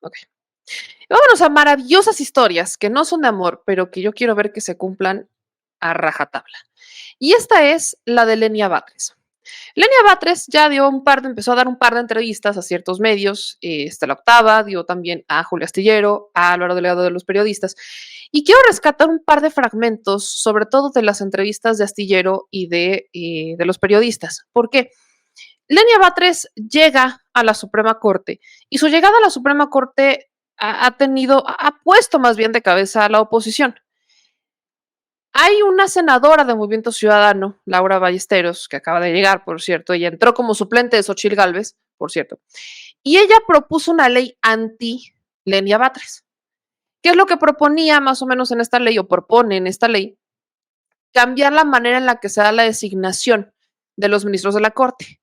Ok. Vámonos a maravillosas historias que no son de amor, pero que yo quiero ver que se cumplan a rajatabla. Y esta es la de Lenia Batres. Lenia Batres ya empezó a dar un par de entrevistas a ciertos medios, La Octava, dio también a Julio Astillero, a Álvaro Delgado de los Periodistas, y quiero rescatar un par de fragmentos, sobre todo de las entrevistas de Astillero y de los periodistas. ¿Por qué? Lenia Batres llega a la Suprema Corte y su llegada a la Suprema Corte ha puesto más bien de cabeza a la oposición. Hay una senadora de Movimiento Ciudadano, Laura Ballesteros, que acaba de llegar, por cierto, ella entró como suplente de Xochitl Gálvez, por cierto, y ella propuso una ley anti-Lenia Batres. ¿Qué es lo que proponía más o menos en esta ley, o propone en esta ley? Cambiar la manera en la que se da la designación de los ministros de la Corte.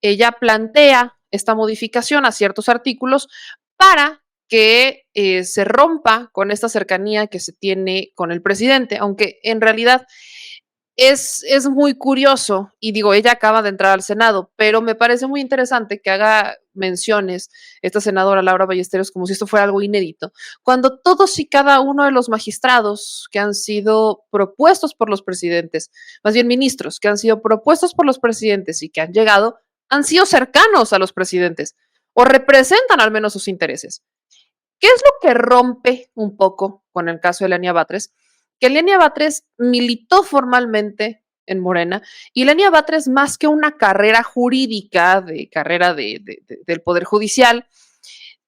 Ella plantea esta modificación a ciertos artículos para que se rompa con esta cercanía que se tiene con el presidente, aunque en realidad es muy curioso, y digo, ella acaba de entrar al Senado, pero me parece muy interesante que haga menciones esta senadora Laura Ballesteros como si esto fuera algo inédito, cuando todos y cada uno de los magistrados que han sido propuestos por los presidentes, más bien ministros, que han sido propuestos por los presidentes y que han llegado, han sido cercanos a los presidentes o representan al menos sus intereses. ¿Qué es lo que rompe un poco con el caso de Lenia Batres? Que Lenia Batres militó formalmente en Morena y Lenia Batres, más que una carrera jurídica, del Poder Judicial,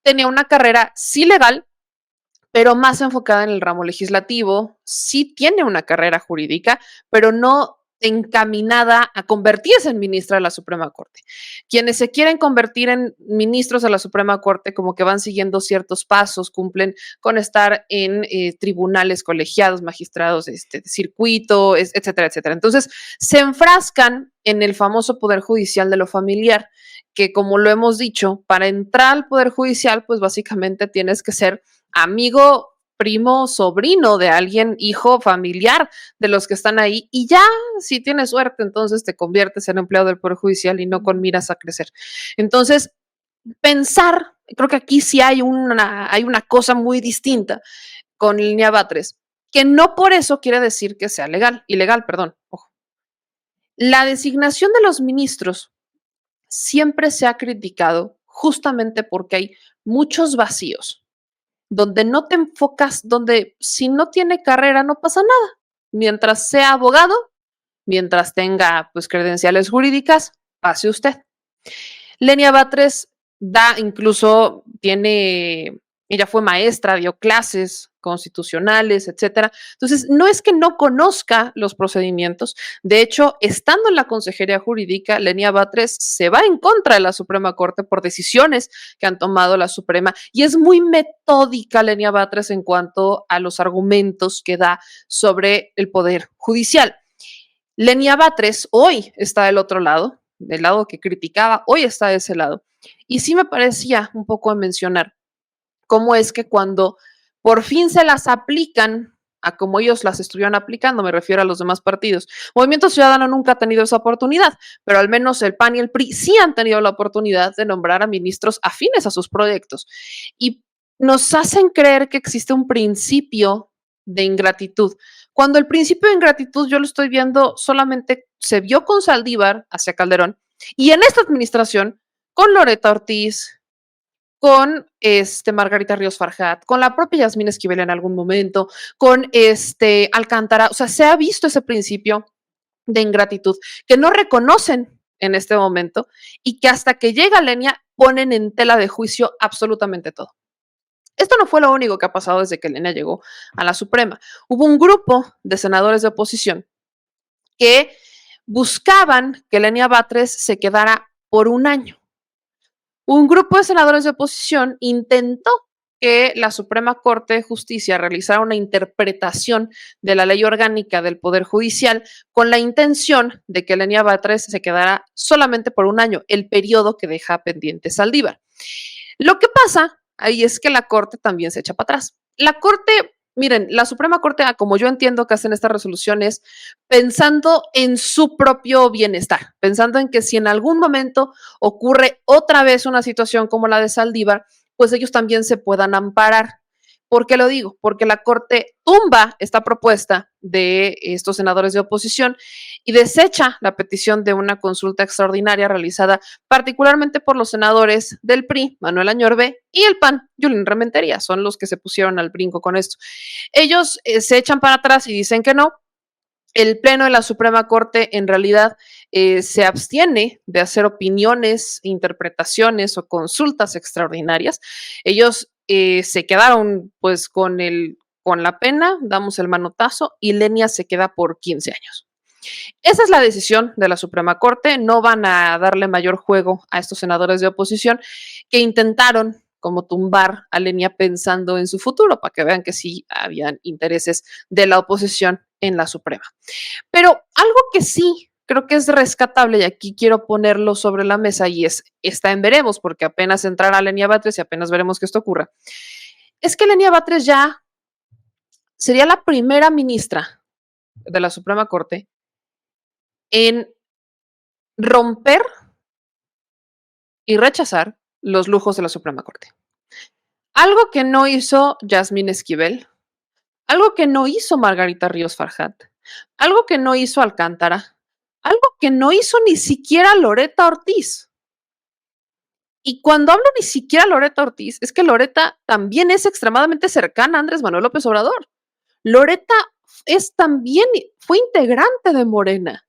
tenía una carrera sí legal, pero más enfocada en el ramo legislativo. Sí tiene una carrera jurídica, pero no encaminada a convertirse en ministra de la Suprema Corte. Quienes se quieren convertir en ministros de la Suprema Corte como que van siguiendo ciertos pasos, cumplen con estar en tribunales colegiados, magistrados de circuito, etcétera, etcétera. Entonces, se enfrascan en el famoso Poder Judicial de lo familiar, que como lo hemos dicho, para entrar al Poder Judicial, pues básicamente tienes que ser amigo, primo, sobrino de alguien, hijo, familiar de los que están ahí, y ya, si tienes suerte, entonces te conviertes en empleado del Poder Judicial y no con miras a crecer. Entonces, pensar, creo que aquí sí hay una cosa muy distinta con Lenia Batres, que no por eso quiere decir que sea ilegal, perdón, ojo. La designación de los ministros siempre se ha criticado justamente porque hay muchos vacíos donde no te enfocas, donde si no tiene carrera no pasa nada. Mientras sea abogado, mientras tenga pues credenciales jurídicas, pase usted. Lenia Batres ella fue maestra, dio clases constitucionales, etcétera. Entonces, no es que no conozca los procedimientos. De hecho, estando en la Consejería Jurídica, Lenia Batres se va en contra de la Suprema Corte por decisiones que han tomado la Suprema, y es muy metódica Lenia Batres en cuanto a los argumentos que da sobre el Poder Judicial. Lenia Batres hoy está del otro lado, del lado que criticaba, hoy está de ese lado. Y sí me parecía un poco a mencionar cómo es que cuando por fin se las aplican a como ellos las estuvieron aplicando, me refiero a los demás partidos. Movimiento Ciudadano nunca ha tenido esa oportunidad, pero al menos el PAN y el PRI sí han tenido la oportunidad de nombrar a ministros afines a sus proyectos. Y nos hacen creer que existe un principio de ingratitud, cuando el principio de ingratitud yo lo estoy viendo solamente se vio con Saldívar hacia Calderón y en esta administración con Loretta Ortiz, con Margarita Ríos Farjat, con la propia Yasmín Esquivel en algún momento, con Alcántara. O sea, se ha visto ese principio de ingratitud que no reconocen en este momento y que hasta que llega Lenia ponen en tela de juicio absolutamente todo. Esto no fue lo único que ha pasado desde que Lenia llegó a la Suprema. Hubo un grupo de senadores de oposición que buscaban que Lenia Batres se quedara por un año. Un grupo de senadores de oposición intentó que la Suprema Corte de Justicia realizara una interpretación de la ley orgánica del Poder Judicial con la intención de que Lenia Batres se quedara solamente por un año, el periodo que deja pendiente Saldívar. Lo que pasa ahí es que la Corte también se echa para atrás. La Corte, miren, la Suprema Corte, como yo entiendo que hacen estas resoluciones, pensando en su propio bienestar, pensando en que si en algún momento ocurre otra vez una situación como la de Saldívar, pues ellos también se puedan amparar. ¿Por qué lo digo? Porque la Corte tumba esta propuesta de estos senadores de oposición y desecha la petición de una consulta extraordinaria realizada particularmente por los senadores del PRI, Manuel Añorbe, y el PAN, Yulín Rementería, son los que se pusieron al brinco con esto. Ellos se echan para atrás y dicen que no. El Pleno de la Suprema Corte en realidad se abstiene de hacer opiniones, interpretaciones o consultas extraordinarias. Ellos se quedaron pues con la pena, damos el manotazo y Lenia se queda por 15 años. Esa es la decisión de la Suprema Corte. No van a darle mayor juego a estos senadores de oposición que intentaron como tumbar a Lenia pensando en su futuro, para que vean que sí habían intereses de la oposición en la Suprema. Pero algo que sí creo que es rescatable, y aquí quiero ponerlo sobre la mesa, y está en veremos, porque apenas entrará Lenia Batres y apenas veremos que esto ocurra, es que Lenia Batres ya sería la primera ministra de la Suprema Corte en romper y rechazar los lujos de la Suprema Corte. Algo que no hizo Yasmín Esquivel, algo que no hizo Margarita Ríos Farjat, algo que no hizo Alcántara, algo que no hizo ni siquiera Loretta Ortiz. Y cuando hablo ni siquiera Loretta Ortiz, es que Loretta también es extremadamente cercana a Andrés Manuel López Obrador. Loretta fue integrante de Morena.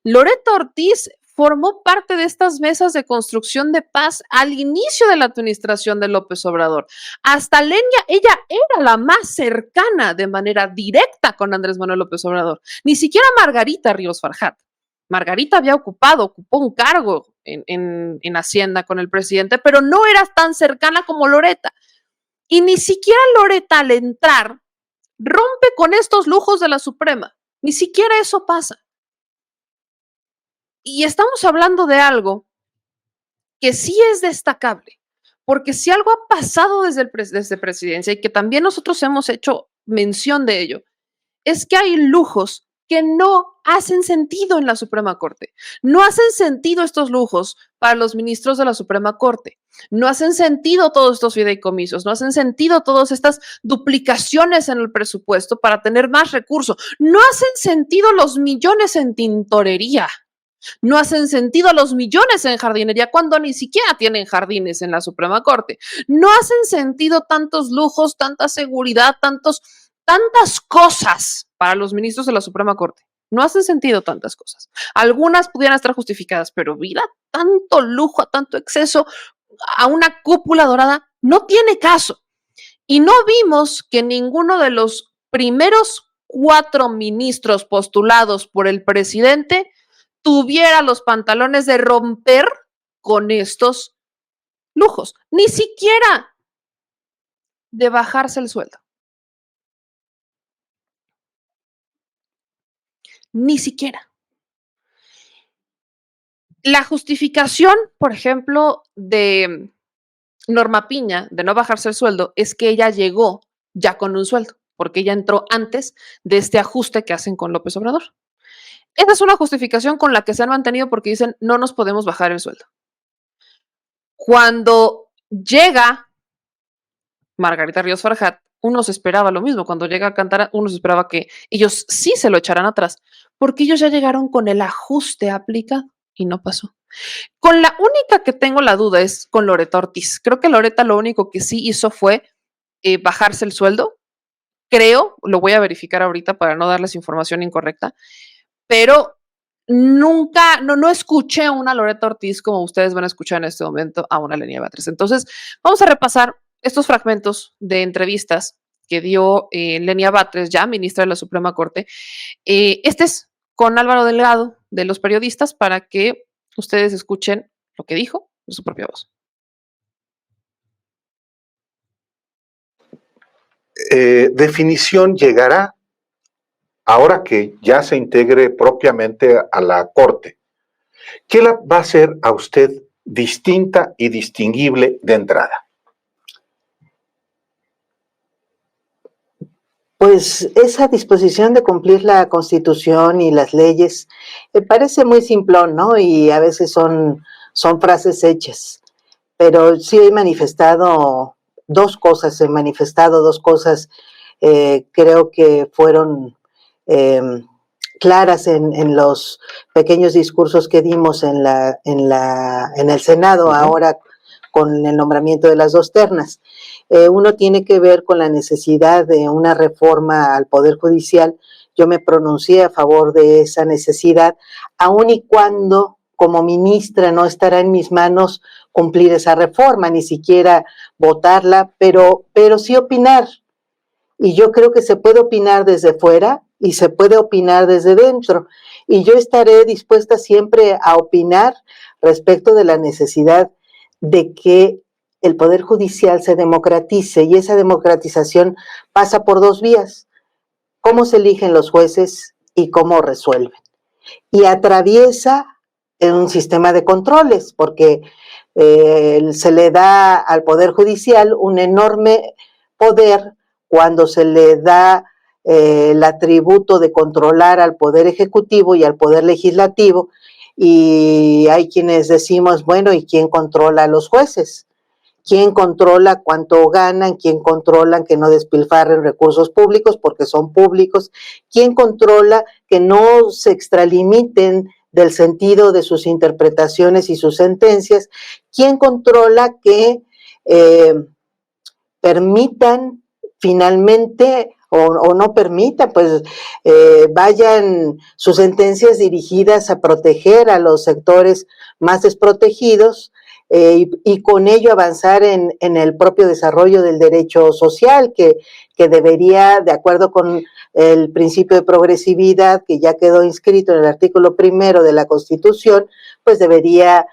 Loretta Ortiz formó parte de estas mesas de construcción de paz al inicio de la administración de López Obrador. Hasta Lenia, ella era la más cercana de manera directa con Andrés Manuel López Obrador. Ni siquiera Margarita Ríos Farjat. Margarita ocupó un cargo en Hacienda con el presidente, pero no era tan cercana como Loretta. Y ni siquiera Loretta al entrar rompe con estos lujos de la Suprema. Ni siquiera eso pasa. Y estamos hablando de algo que sí es destacable, porque si algo ha pasado desde presidencia y que también nosotros hemos hecho mención de ello, es que hay lujos que no hacen sentido en la Suprema Corte. No hacen sentido estos lujos para los ministros de la Suprema Corte. No hacen sentido todos estos fideicomisos, no hacen sentido todas estas duplicaciones en el presupuesto para tener más recursos. No hacen sentido los millones en tintorería. No hacen sentido los millones en jardinería cuando ni siquiera tienen jardines en la Suprema Corte. No hacen sentido tantos lujos, tanta seguridad, tantas cosas para los ministros de la Suprema Corte. No hacen sentido tantas cosas. Algunas pudieran estar justificadas, pero vida, tanto lujo, a tanto exceso, a una cúpula dorada, no tiene caso. Y no vimos que ninguno de los primeros 4 ministros postulados por el presidente tuviera los pantalones de romper con estos lujos, ni siquiera de bajarse el sueldo. Ni siquiera. La justificación, por ejemplo, de Norma Piña de no bajarse el sueldo es que ella llegó ya con un sueldo, porque ella entró antes de este ajuste que hacen con López Obrador. Esa es una justificación con la que se han mantenido porque dicen no nos podemos bajar el sueldo. Cuando llega Margarita Ríos Farjat, uno se esperaba lo mismo. Cuando llega Alcántara, uno se esperaba que ellos sí se lo echaran atrás, porque ellos ya llegaron con el ajuste aplicado y no pasó. Con la única que tengo la duda es con Loretta Ortiz. Creo que Loretta lo único que sí hizo fue bajarse el sueldo. Creo, lo voy a verificar ahorita para no darles información incorrecta, pero nunca, no escuché a una Loretta Ortiz como ustedes van a escuchar en este momento a una Lenia Batres. Entonces, vamos a repasar estos fragmentos de entrevistas que dio Lenia Batres, ya ministra de la Suprema Corte. Este es con Álvaro Delgado, de Los Periodistas, para que ustedes escuchen lo que dijo de su propia voz. Definición llegará ahora que ya se integre propiamente a la Corte. ¿Qué la va a hacer a usted distinta y distinguible de entrada? Pues esa disposición de cumplir la Constitución y las leyes parece muy simplón, ¿no? Y a veces son frases hechas. pero sí he manifestado dos cosas, creo que fueron claras en los pequeños discursos que dimos en el Senado, ahora con el nombramiento de las dos ternas. Uno tiene que ver con la necesidad de una reforma al Poder Judicial. Yo me pronuncié a favor de esa necesidad, aun y cuando como ministra no estará en mis manos cumplir esa reforma, ni siquiera votarla, pero sí opinar. Y yo creo que se puede opinar desde fuera y se puede opinar desde dentro. Y yo estaré dispuesta siempre a opinar respecto de la necesidad de que el Poder Judicial se democratice, y esa democratización pasa por dos vías: cómo se eligen los jueces y cómo resuelven. Y atraviesa en un sistema de controles, porque se le da al Poder Judicial un enorme poder cuando se le da el atributo de controlar al Poder Ejecutivo y al Poder Legislativo, y hay quienes decimos, bueno, ¿y quién controla a los jueces? ¿Quién controla cuánto ganan? ¿Quién controla que no despilfarren recursos públicos porque son públicos? ¿Quién controla que no se extralimiten del sentido de sus interpretaciones y sus sentencias? ¿Quién controla que permitan finalmente o no permitan, pues vayan sus sentencias dirigidas a proteger a los sectores más desprotegidos, y con ello avanzar en el propio desarrollo del derecho social, que debería, de acuerdo con el principio de progresividad que ya quedó inscrito en el artículo 1 de la Constitución, pues debería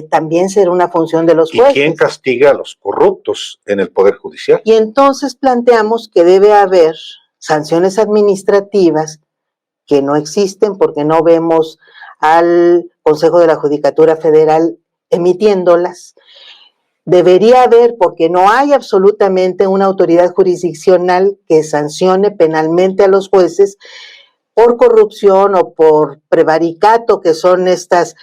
también ser una función de los jueces. ¿Y quién castiga a los corruptos en el Poder Judicial? Y entonces planteamos que debe haber sanciones administrativas que no existen porque no vemos al Consejo de la Judicatura Federal emitiéndolas. Debería haber, porque no hay absolutamente una autoridad jurisdiccional que sancione penalmente a los jueces por corrupción o por prevaricato, que son estas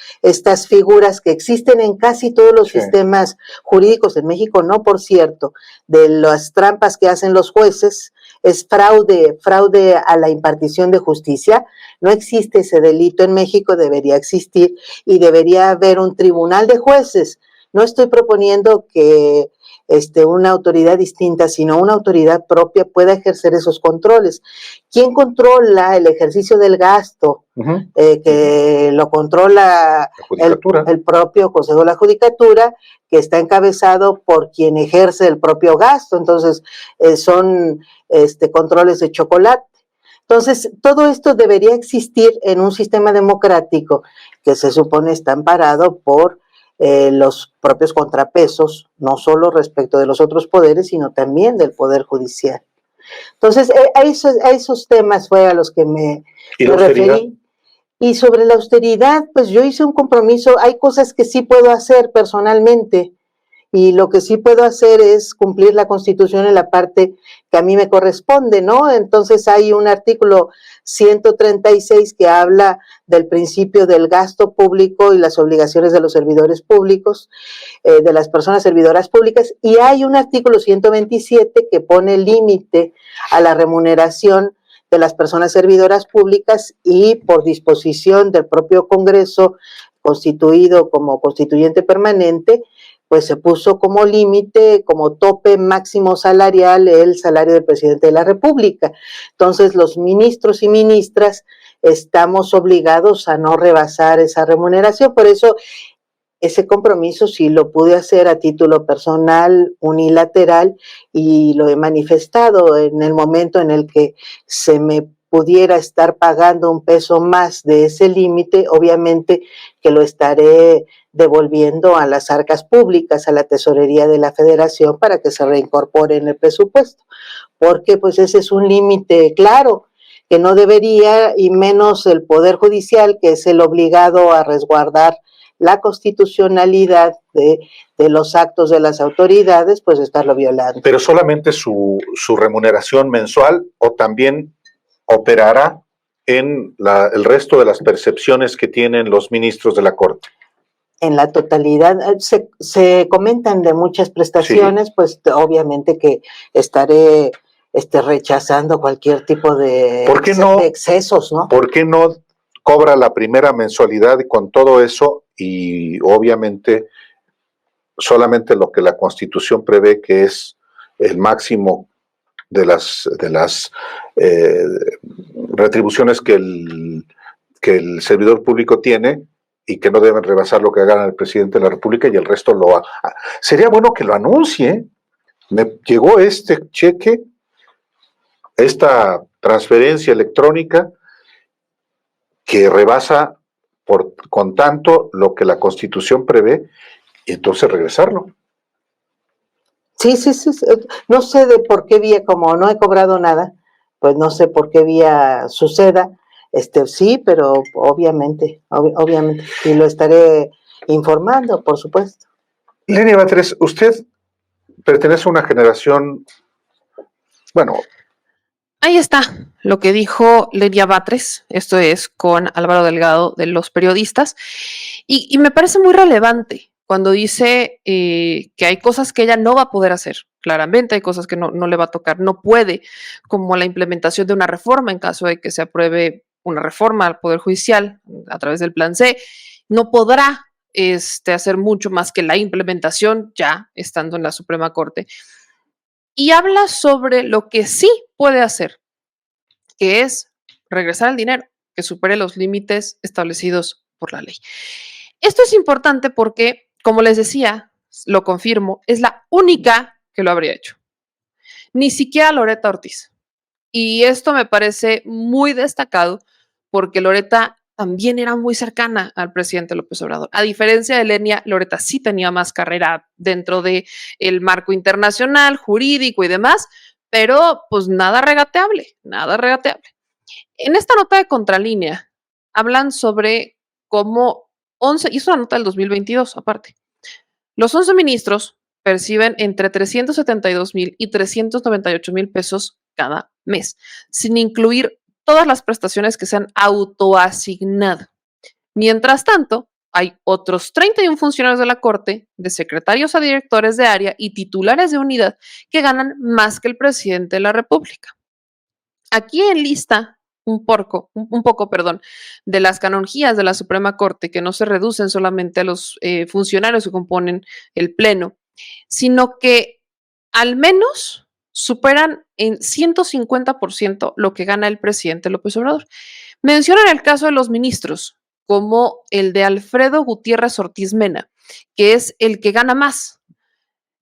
figuras que existen en casi todos los sistemas jurídicos, en México no, por cierto, de las trampas que hacen los jueces. Es fraude a la impartición de justicia. No existe ese delito en México, debería existir, y debería haber un tribunal de jueces. No estoy proponiendo que una autoridad distinta, sino una autoridad propia pueda ejercer esos controles. ¿Quién controla el ejercicio del gasto? Que lo controla el propio Consejo de la Judicatura, que está encabezado por quien ejerce el propio gasto. Entonces, son controles de chocolate. Entonces, todo esto debería existir en un sistema democrático que se supone está amparado por los propios contrapesos, no solo respecto de los otros poderes, sino también del Poder Judicial. Entonces, a esos temas fue a los que me referí. Y sobre la austeridad, pues yo hice un compromiso. Hay cosas que sí puedo hacer personalmente, y lo que sí puedo hacer es cumplir la Constitución en la parte que a mí me corresponde, ¿no? Entonces hay un artículo 136 que habla del principio del gasto público y las obligaciones de los servidores públicos, de las personas servidoras públicas, y hay un artículo 127 que pone límite a la remuneración de las personas servidoras públicas, y por disposición del propio Congreso, constituido como constituyente permanente, pues se puso como límite, como tope máximo salarial, el salario del presidente de la República. Entonces, los ministros y ministras estamos obligados a no rebasar esa remuneración. Por eso, ese compromiso sí lo pude hacer a título personal, unilateral, y lo he manifestado en el momento en el que se me pudiera estar pagando un peso más de ese límite, obviamente que lo estaré devolviendo a las arcas públicas, a la tesorería de la Federación, para que se reincorpore en el presupuesto, porque pues ese es un límite claro que no debería, y menos el Poder Judicial, que es el obligado a resguardar la constitucionalidad de los actos de las autoridades, pues estarlo violando. ¿Pero solamente su remuneración mensual, o también operará en el resto de las percepciones que tienen los ministros de la Corte? en la totalidad. Se comentan de muchas prestaciones, Sí. pues obviamente que estaré rechazando cualquier tipo ¿Por qué no? de excesos, ¿no? ¿Por qué no cobra la primera mensualidad y con todo eso y obviamente solamente lo que la Constitución prevé, que es el máximo de las eh, retribuciones que el servidor público tiene y que no deben rebasar lo que gana el presidente de la República y el resto lo ha. Sería bueno que lo anuncie. Me llegó este cheque, esta transferencia electrónica que rebasa con tanto lo que la Constitución prevé y entonces regresarlo. Sí. No sé de por qué vía, como no he cobrado nada, pues no sé por qué vía suceda. Sí, pero obviamente, y lo estaré informando, por supuesto. Lenia Batres, usted pertenece a una generación, bueno. Ahí está lo que dijo Lenia Batres, esto es con Álvaro Delgado de Los Periodistas, y me parece muy relevante cuando dice que hay cosas que ella no va a poder hacer. Claramente hay cosas que no le va a tocar, no puede, como la implementación de una reforma en caso de que se apruebe una reforma al Poder Judicial a través del Plan C, no podrá hacer mucho más que la implementación ya estando en la Suprema Corte. Y habla sobre lo que sí puede hacer, que es regresar el dinero que supere los límites establecidos por la ley. Esto es importante porque, como les decía, lo confirmo, es la única que lo habría hecho. Ni siquiera Loretta Ortiz. Y esto me parece muy destacado porque Loretta también era muy cercana al presidente López Obrador. A diferencia de Lenia, Loretta sí tenía más carrera dentro del marco internacional, jurídico y demás, pero pues nada regateable, nada regateable. En esta nota de Contralínea hablan sobre cómo 11, y es una nota del 2022 aparte, los 11 ministros perciben entre 372,000 y 398,000 pesos cada mes, sin incluir todas las prestaciones que se han autoasignado. Mientras tanto, hay otros 31 funcionarios de la Corte, de secretarios a directores de área y titulares de unidad que ganan más que el presidente de la República. Aquí enlista un poco, de las canonjías de la Suprema Corte, que no se reducen solamente a los funcionarios que componen el Pleno, sino que al menos superan en 150% lo que gana el presidente López Obrador. Mencionan el caso de los ministros, como el de Alfredo Gutiérrez Ortiz Mena, que es el que gana más.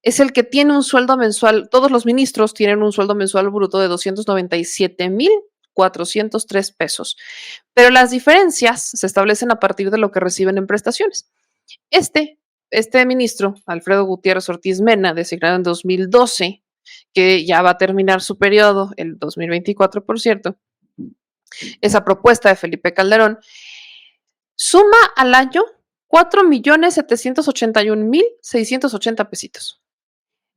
Es el que tiene un sueldo mensual, todos los ministros tienen un sueldo mensual bruto de 297,403 pesos, pero las diferencias se establecen a partir de lo que reciben en prestaciones. Este ministro, Alfredo Gutiérrez Ortiz Mena, designado en 2012, que ya va a terminar su periodo, el 2024, por cierto, esa propuesta de Felipe Calderón, suma al año 4,781,680 pesitos.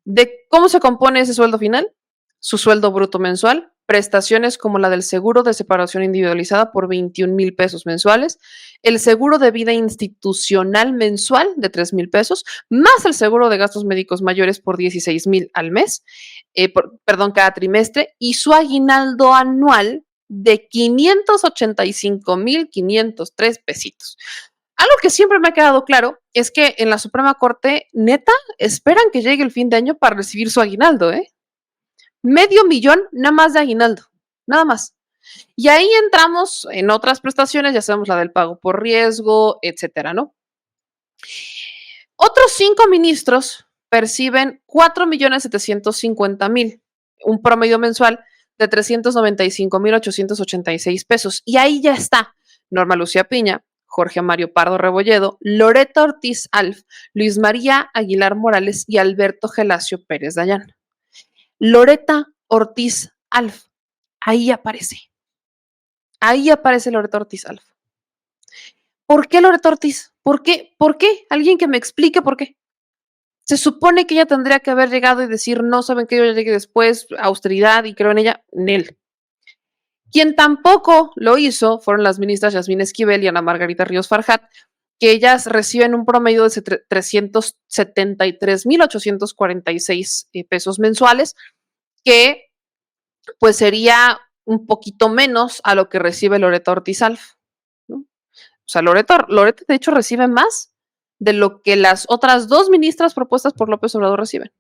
¿De cómo se compone ese sueldo final? Su sueldo bruto mensual, prestaciones como la del seguro de separación individualizada por 21,000 pesos mensuales, el seguro de vida institucional mensual de 3,000 pesos, más el seguro de gastos médicos mayores por 16,000 al mes, cada trimestre, y su aguinaldo anual de 585,503 pesitos. Algo que siempre me ha quedado claro es que en la Suprema Corte, neta, esperan que llegue el fin de año para recibir su aguinaldo, ¿eh? $500,000 nada más de aguinaldo, nada más. Y ahí entramos en otras prestaciones, ya sabemos la del pago por riesgo, etcétera, ¿no? Otros 5 ministros perciben 4,750,000, un promedio mensual de 395,886 pesos. Y ahí ya está Norma Lucía Piña, Jorge Mario Pardo Rebolledo, Loretta Ortiz Alf, Luis María Aguilar Morales y Alberto Gelacio Pérez Dayán. Loretta Ortiz Alf, ahí aparece. Ahí aparece Loretta Ortiz Alf. ¿Por qué Loretta Ortiz? ¿Por qué? ¿Por qué? Alguien que me explique por qué. Se supone que ella tendría que haber llegado y decir, no, saben que yo llegué después, austeridad y creo en ella, Nel. Quien tampoco lo hizo fueron las ministras Yasmín Esquivel y Ana Margarita Ríos Farjat, que ellas reciben un promedio de 373,846 pesos mensuales, que pues sería un poquito menos a lo que recibe Loretta Ortiz Alf, ¿no? O sea, Loretta de hecho recibe más de lo que las otras dos ministras propuestas por López Obrador reciben.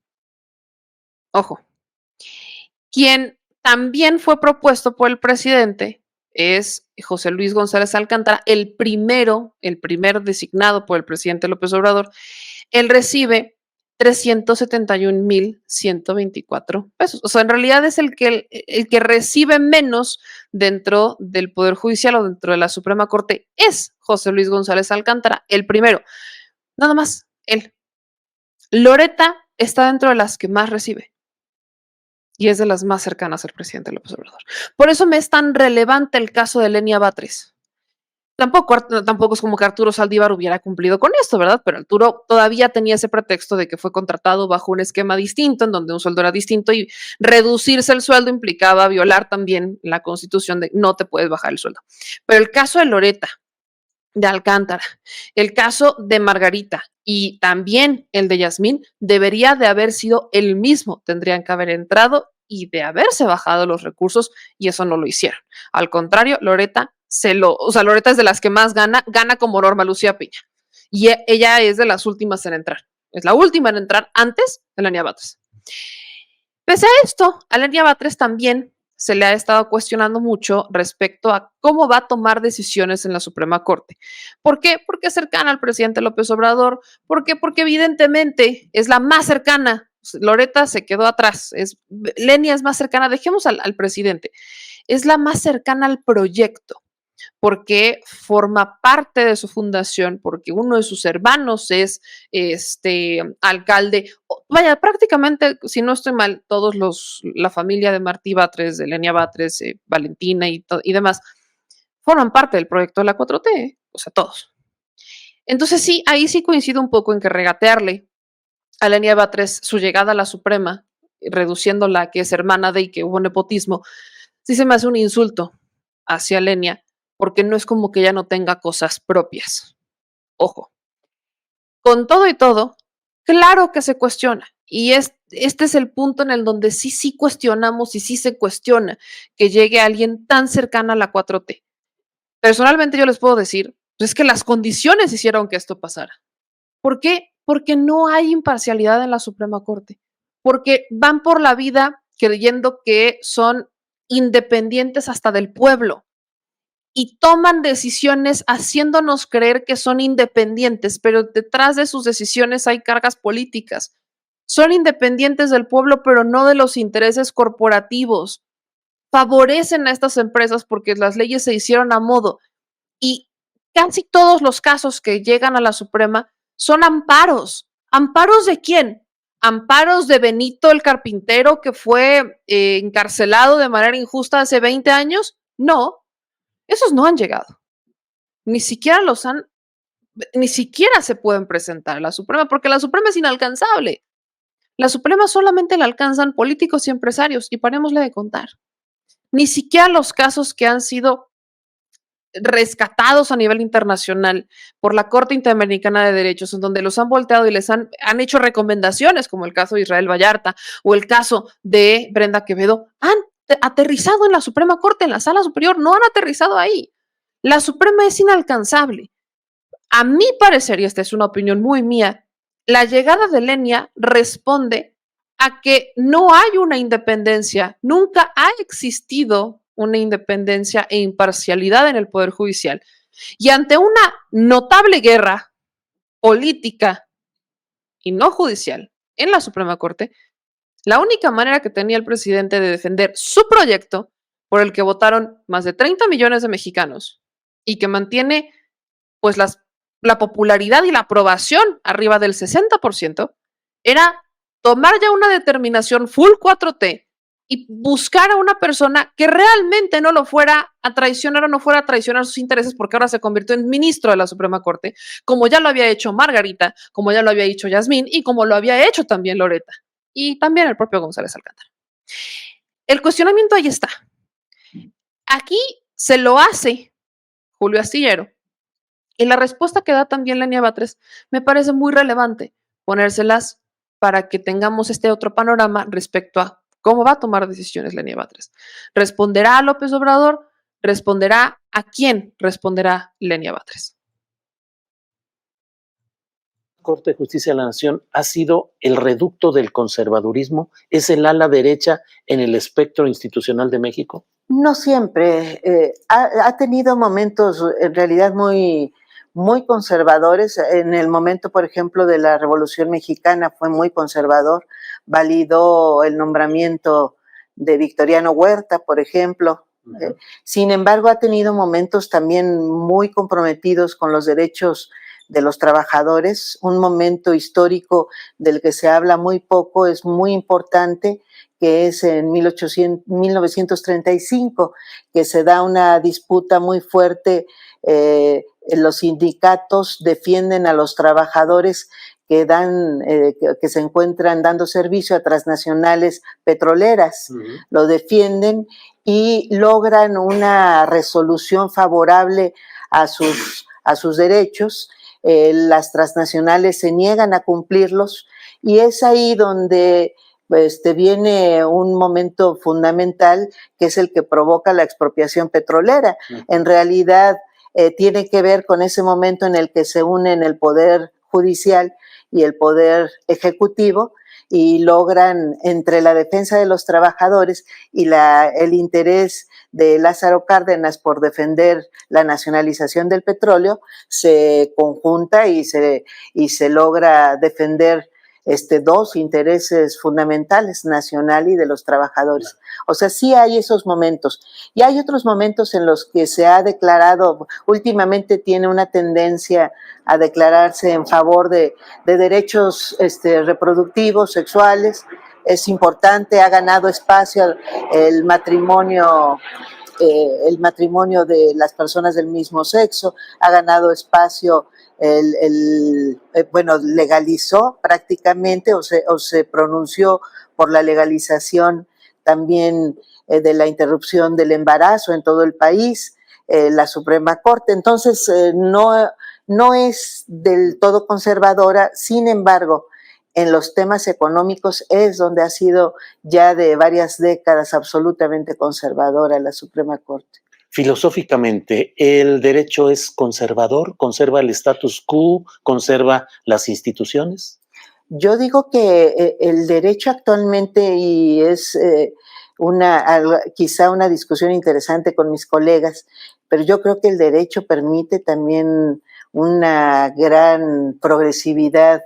Ojo. Quien también fue propuesto por el presidente es José Luis González Alcántara, el primer designado por el presidente López Obrador. Él recibe 371,124 pesos. O sea, en realidad es el que recibe menos dentro del Poder Judicial o dentro de la Suprema Corte. Es José Luis González Alcántara, el primero. Nada más, él. Loretta está dentro de las que más recibe. Y es de las más cercanas al presidente López Obrador. Por eso me es tan relevante el caso de Lenia Batres. Tampoco es como que Arturo Saldívar hubiera cumplido con esto, ¿verdad? Pero Arturo todavía tenía ese pretexto de que fue contratado bajo un esquema distinto, en donde un sueldo era distinto y reducirse el sueldo implicaba violar también la Constitución de no te puedes bajar el sueldo. Pero el caso de Loretta, de Alcántara, el caso de Margarita y también el de Yasmín debería de haber sido el mismo. Tendrían que haber entrado y de haberse bajado los recursos y eso no lo hicieron. Al contrario, Loretta Loretta es de las que más gana como Norma Lucía Piña. Y ella es de las últimas en entrar. Es la última en entrar antes de Lenia Batres. Pese a esto, a Lenia Batres también se le ha estado cuestionando mucho respecto a cómo va a tomar decisiones en la Suprema Corte. ¿Por qué? Porque es cercana al presidente López Obrador. ¿Por qué? Porque evidentemente es la más cercana. Loretta se quedó atrás. Lenia es más cercana, dejemos al presidente. Es la más cercana al proyecto, porque forma parte de su fundación, porque uno de sus hermanos es alcalde. Vaya, prácticamente, si no estoy mal, la familia de Martí Batres, de Lenia Batres, Valentina y demás, forman parte del proyecto de la 4T, o sea, todos. Entonces sí, ahí sí coincido un poco en que regatearle a Lenia Batres su llegada a la Suprema, reduciéndola a que es hermana de y que hubo nepotismo, sí se me hace un insulto hacia Lenia, porque no es como que ella no tenga cosas propias. Ojo. Con todo y todo, claro que se cuestiona. Y este es el punto en el donde sí cuestionamos y sí se cuestiona que llegue alguien tan cercana a la 4T. Personalmente yo les puedo decir, pues es que las condiciones hicieron que esto pasara. ¿Por qué? Porque no hay imparcialidad en la Suprema Corte. Porque van por la vida creyendo que son independientes hasta del pueblo y toman decisiones haciéndonos creer que son independientes, pero detrás de sus decisiones hay cargas políticas. Son independientes del pueblo, pero no de los intereses corporativos. Favorecen a estas empresas porque las leyes se hicieron a modo. Y casi todos los casos que llegan a la Suprema son amparos. ¿Amparos de quién? ¿Amparos de Benito el carpintero que fue encarcelado de manera injusta hace 20 años? No. Esos no han llegado. Ni siquiera se pueden presentar a la Suprema, porque la Suprema es inalcanzable. La Suprema solamente la alcanzan políticos y empresarios, y parémosle de contar. Ni siquiera los casos que han sido rescatados a nivel internacional por la Corte Interamericana de Derechos, en donde los han volteado y les han hecho recomendaciones, como el caso de Israel Vallarta o el caso de Brenda Quevedo, han aterrizado en la Suprema Corte, en la Sala Superior, no han aterrizado ahí. La Suprema es inalcanzable. A mi parecer, y esta es una opinión muy mía, la llegada de Lenia responde a que no hay una independencia, nunca ha existido una independencia e imparcialidad en el Poder Judicial. Y ante una notable guerra política y no judicial en la Suprema Corte, la única manera que tenía el presidente de defender su proyecto, por el que votaron más de 30 millones de mexicanos y que mantiene pues la popularidad y la aprobación arriba del 60%, era tomar ya una determinación full 4T y buscar a una persona que realmente no lo fuera a traicionar o no fuera a traicionar sus intereses, porque ahora se convirtió en ministro de la Suprema Corte, como ya lo había hecho Margarita, como ya lo había hecho Yasmín y como lo había hecho también Loretta y también el propio González Alcántara. El cuestionamiento ahí está. Aquí se lo hace Julio Astillero Y la respuesta que da también Lenia Batres me parece muy relevante ponérselas para que tengamos este otro panorama respecto a cómo va a tomar decisiones Lenia Batres. ¿Responderá a López Obrador? ¿Responderá a quién? Responderá Lenia Batres. Corte de Justicia de la Nación ha sido el reducto del conservadurismo, es el ala derecha en el espectro institucional de México. No siempre, ha tenido momentos en realidad muy conservadores. En el momento, por ejemplo, de la Revolución Mexicana fue muy conservador, validó el nombramiento de Victoriano Huerta, por ejemplo. Sin embargo, ha tenido momentos también muy comprometidos con los derechos de los trabajadores, un momento histórico del que se habla muy poco, es muy importante, que es en 1935, que se da una disputa muy fuerte. Los sindicatos defienden a los trabajadores que se encuentran dando servicio a transnacionales petroleras. Lo defienden y logran una resolución favorable a sus derechos. Las transnacionales se niegan a cumplirlos y es ahí donde viene un momento fundamental, que es el que provoca la expropiación petrolera. En realidad tiene que ver con ese momento en el que se unen el poder judicial y el poder ejecutivo y logran, entre la defensa de los trabajadores y el interés de Lázaro Cárdenas por defender la nacionalización del petróleo, se conjunta y se logra defender dos intereses fundamentales, nacional y de los trabajadores. O sea, sí hay esos momentos. Y hay otros momentos en los que se ha declarado, últimamente tiene una tendencia a declararse en favor de derechos reproductivos, sexuales. Es importante, ha ganado espacio el matrimonio de las personas del mismo sexo, ha ganado espacio legalizó prácticamente o se pronunció por la legalización también de la interrupción del embarazo en todo el país, la Suprema Corte. Entonces, no es del todo conservadora, sin embargo, en los temas económicos es donde ha sido ya de varias décadas absolutamente conservadora la Suprema Corte. Filosóficamente, ¿el derecho es conservador? ¿Conserva el status quo? ¿Conserva las instituciones? Yo digo que el derecho actualmente, y es quizá una discusión interesante con mis colegas, pero yo creo que el derecho permite también una gran progresividad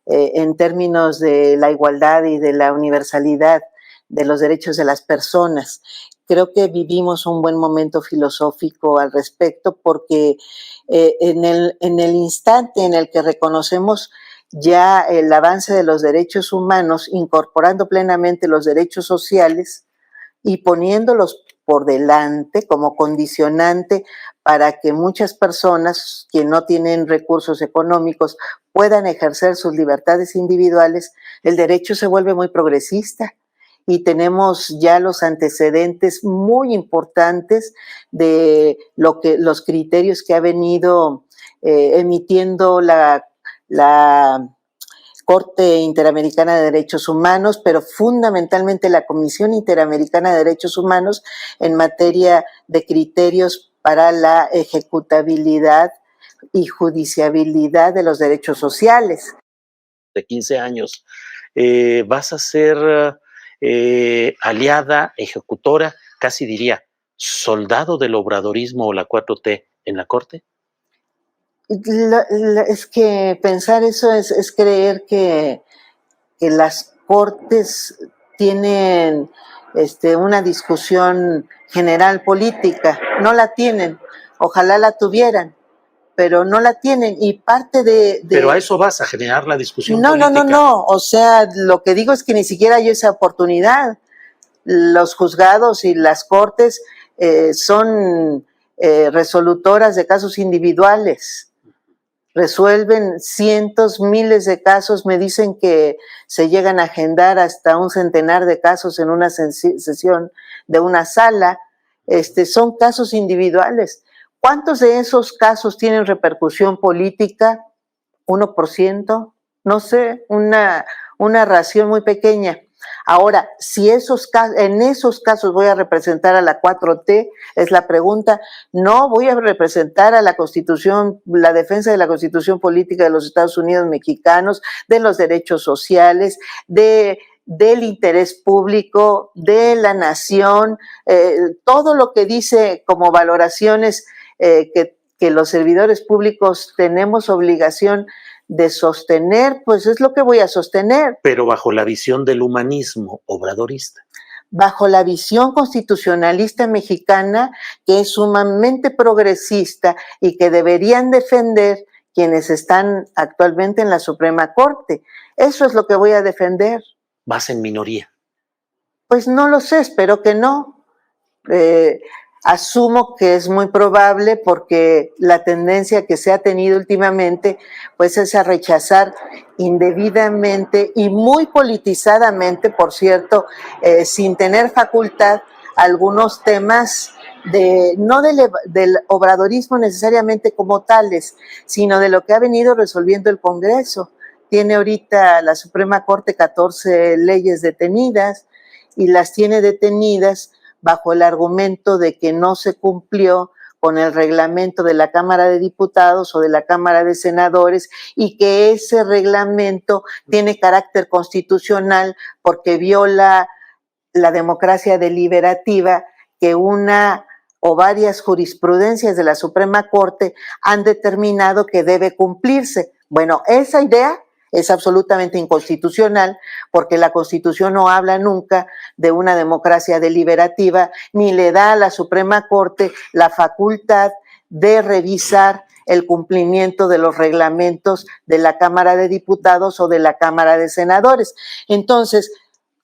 en términos de la igualdad y de la universalidad de los derechos de las personas. Creo que vivimos un buen momento filosófico al respecto porque en el instante en el que reconocemos ya el avance de los derechos humanos, incorporando plenamente los derechos sociales y poniéndolos por delante como condicionante para que muchas personas que no tienen recursos económicos puedan ejercer sus libertades individuales, el derecho se vuelve muy progresista. Y tenemos ya los antecedentes muy importantes de los criterios que ha venido emitiendo la Corte Interamericana de Derechos Humanos, pero fundamentalmente la Comisión Interamericana de Derechos Humanos en materia de criterios para la ejecutabilidad y judiciabilidad de los derechos sociales. De 15 años, vas a ser aliada, ejecutora, casi diría, soldado del obradorismo o la 4T en la Corte. Es que pensar eso es creer que las Cortes tienen una discusión general política. No la tienen, ojalá la tuvieran, pero no la tienen y parte de... Pero a eso vas, a generar la discusión política. No, o sea, lo que digo es que ni siquiera hay esa oportunidad. Los juzgados y las Cortes son resolutoras de casos individuales. Resuelven cientos, miles de casos, me dicen que se llegan a agendar hasta un centenar de casos en una sesión de una sala, son casos individuales. ¿Cuántos de esos casos tienen repercusión política? ¿1%? No sé, una ración muy pequeña. Ahora, si en esos casos voy a representar a la 4T, es la pregunta. No voy a representar a la Constitución, la defensa de la Constitución política de los Estados Unidos mexicanos, de los derechos sociales, del interés público, de la nación, todo lo que dice como valoraciones que los servidores públicos tenemos obligación de sostener, pues es lo que voy a sostener. Pero bajo la visión del humanismo obradorista. Bajo la visión constitucionalista mexicana, que es sumamente progresista y que deberían defender quienes están actualmente en la Suprema Corte. Eso es lo que voy a defender. ¿Vas en minoría? Pues no lo sé, espero que no. Asumo que es muy probable porque la tendencia que se ha tenido últimamente pues es a rechazar indebidamente y muy politizadamente, por cierto, sin tener facultad, algunos temas no del obradorismo necesariamente como tales, sino de lo que ha venido resolviendo el Congreso. Tiene ahorita la Suprema Corte 14 leyes detenidas y las tiene detenidas bajo el argumento de que no se cumplió con el reglamento de la Cámara de Diputados o de la Cámara de Senadores y que ese reglamento tiene carácter constitucional porque viola la democracia deliberativa que una o varias jurisprudencias de la Suprema Corte han determinado que debe cumplirse. Bueno, esa idea es absolutamente inconstitucional porque la Constitución no habla nunca de una democracia deliberativa ni le da a la Suprema Corte la facultad de revisar el cumplimiento de los reglamentos de la Cámara de Diputados o de la Cámara de Senadores. Entonces,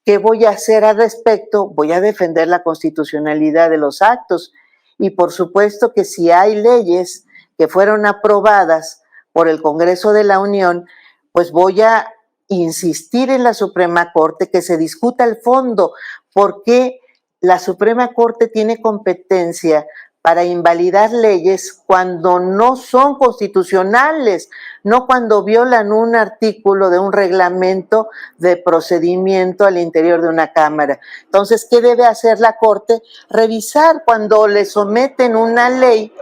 ¿qué voy a hacer al respecto? Voy a defender la constitucionalidad de los actos y por supuesto que si hay leyes que fueron aprobadas por el Congreso de la Unión, pues voy a insistir en la Suprema Corte que se discuta el fondo, porque la Suprema Corte tiene competencia para invalidar leyes cuando no son constitucionales, no cuando violan un artículo de un reglamento de procedimiento al interior de una Cámara. Entonces, ¿qué debe hacer la Corte? Revisar cuando le someten una ley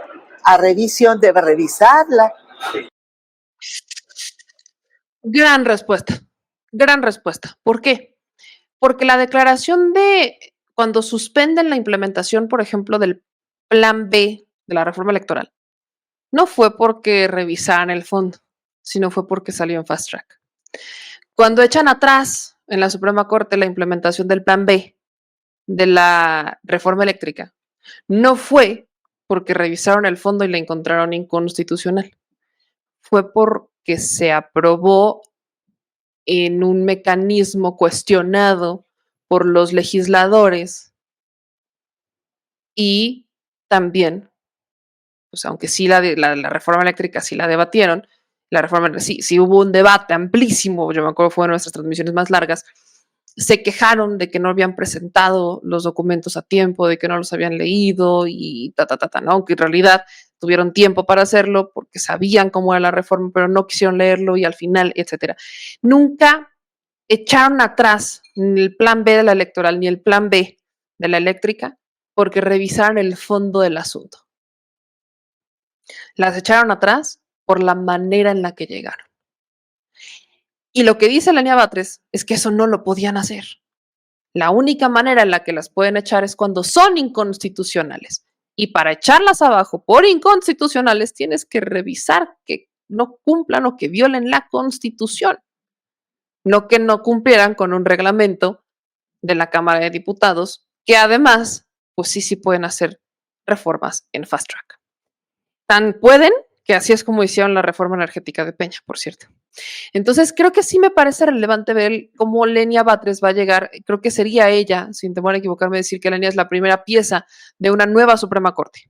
a revisión, debe revisarla. Gran respuesta, gran respuesta. ¿Por qué? Porque la declaración de cuando suspenden la implementación, por ejemplo, del plan B de la reforma electoral, no fue porque revisaran el fondo, sino fue porque salió en fast track. Cuando echan atrás en la Suprema Corte la implementación del plan B de la reforma eléctrica, no fue porque revisaron el fondo y la encontraron inconstitucional, fue porque se aprobó en un mecanismo cuestionado por los legisladores y también, pues aunque sí la reforma eléctrica sí la debatieron, la reforma sí hubo un debate amplísimo, yo me acuerdo fue de nuestras transmisiones más largas, se quejaron de que no habían presentado los documentos a tiempo, de que no los habían leído y ¿no? Aunque en realidad tuvieron tiempo para hacerlo porque sabían cómo era la reforma, pero no quisieron leerlo y al final, etcétera. Nunca echaron atrás ni el plan B de la electoral ni el plan B de la eléctrica porque revisaron el fondo del asunto. Las echaron atrás por la manera en la que llegaron. Y lo que dice Lenia Batres es que eso no lo podían hacer. La única manera en la que las pueden echar es cuando son inconstitucionales. Y para echarlas abajo por inconstitucionales tienes que revisar que no cumplan o que violen la Constitución. No que no cumplieran con un reglamento de la Cámara de Diputados, que además, pues sí pueden hacer reformas en fast track. Tan pueden que así es como hicieron la reforma energética de Peña, por cierto. Entonces, creo que sí me parece relevante ver cómo Lenia Batres va a llegar. Creo que sería ella, sin temor a equivocarme, decir que Lenia es la primera pieza de una nueva Suprema Corte.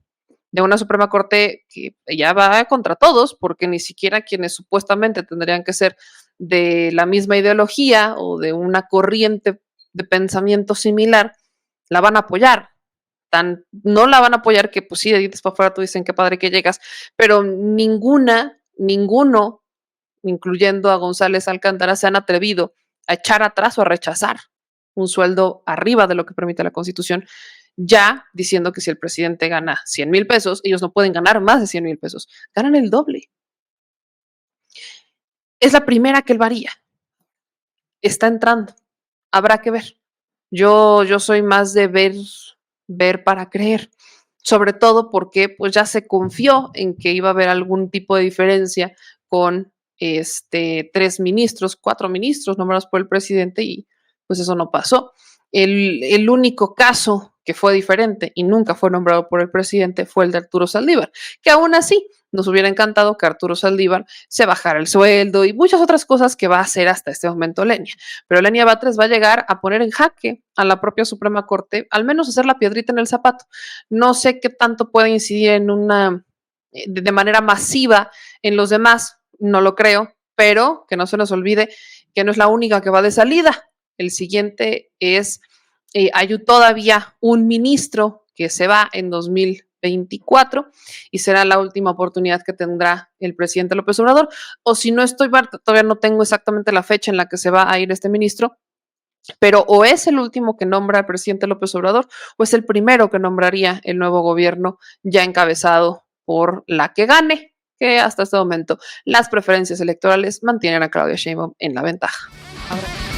De una Suprema Corte que ya va contra todos, porque ni siquiera quienes supuestamente tendrían que ser de la misma ideología o de una corriente de pensamiento similar, la van a apoyar. no la van a apoyar, que pues sí, de dientes para afuera tú dicen qué padre que llegas, pero ninguno, incluyendo a González Alcántara, se han atrevido a echar atrás o a rechazar un sueldo arriba de lo que permite la Constitución, ya diciendo que si el presidente gana 100,000 pesos, ellos no pueden ganar más de 100,000 pesos, ganan el doble. Es la primera que él varía. Está entrando. Habrá que ver. Yo soy más de ver para creer. Sobre todo porque pues ya se confió en que iba a haber algún tipo de diferencia con 4 ministros nombrados por el presidente y pues eso no pasó. El único caso que fue diferente y nunca fue nombrado por el presidente fue el de Arturo Saldívar, que aún así nos hubiera encantado que Arturo Saldívar se bajara el sueldo y muchas otras cosas que va a hacer hasta este momento Lenia. Pero Lenia Batres va a llegar a poner en jaque a la propia Suprema Corte, al menos hacer la piedrita en el zapato. No sé qué tanto puede incidir de manera masiva en los demás, no lo creo, pero que no se nos olvide que no es la única que va de salida. El siguiente es, hay todavía un ministro que se va en 2024 y será la última oportunidad que tendrá el presidente López Obrador. O si no estoy mal, todavía no tengo exactamente la fecha en la que se va a ir este ministro, pero o es el último que nombra el presidente López Obrador o es el primero que nombraría el nuevo gobierno ya encabezado por la que gane, que hasta este momento las preferencias electorales mantienen a Claudia Sheinbaum en la ventaja. Ahora.